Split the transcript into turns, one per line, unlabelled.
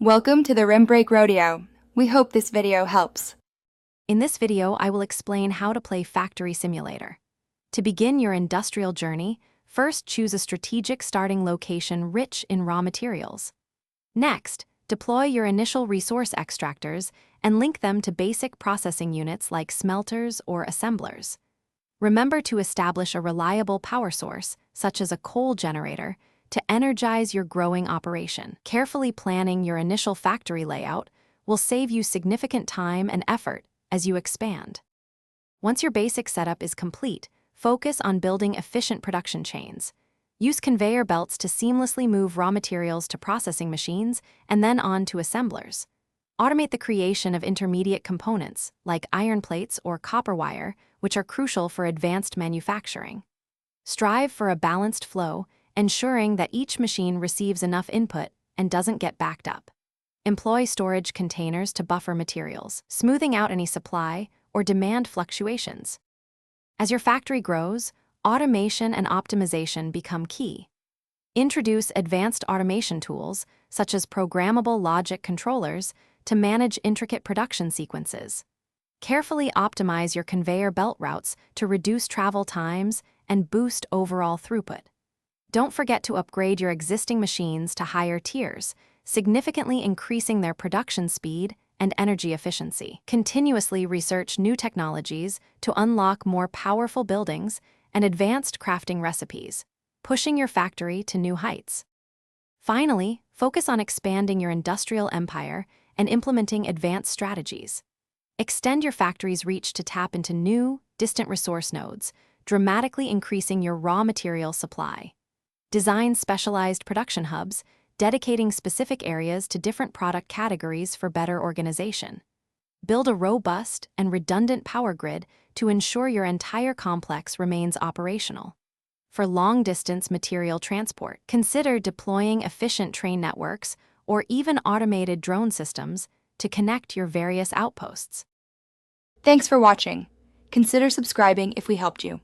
Welcome to the Rim Break Rodeo. We hope this video helps.
In this video, I will explain how to play Factory Simulator. To begin your industrial journey, first choose a strategic starting location rich in raw materials. Next, deploy your initial resource extractors and link them to basic processing units like smelters or assemblers. Remember to establish a reliable power source, such as a coal generator, to energize your growing operation. Carefully planning your initial factory layout will save you significant time and effort as you expand. Once your basic setup is complete, focus on building efficient production chains. Use conveyor belts to seamlessly move raw materials to processing machines and then on to assemblers. Automate the creation of intermediate components, like iron plates or copper wire, which are crucial for advanced manufacturing. Strive for a balanced flow, ensuring that each machine receives enough input and doesn't get backed up. Employ storage containers to buffer materials, smoothing out any supply or demand fluctuations. As your factory grows, automation and optimization become key. Introduce advanced automation tools, such as programmable logic controllers, to manage intricate production sequences. Carefully optimize your conveyor belt routes to reduce travel times and boost overall throughput. Don't forget to upgrade your existing machines to higher tiers, significantly increasing their production speed and energy efficiency. Continuously research new technologies to unlock more powerful buildings and advanced crafting recipes, pushing your factory to new heights. Finally, focus on expanding your industrial empire and implementing advanced strategies. Extend your factory's reach to tap into new, distant resource nodes, dramatically increasing your raw material supply. Design specialized production hubs, dedicating specific areas to different product categories for better organization. Build a robust and redundant power grid to ensure your entire complex remains operational. For long-distance material transport, consider deploying efficient train networks or even automated drone systems to connect your various outposts.
Thanks for watching. Consider subscribing if we helped you.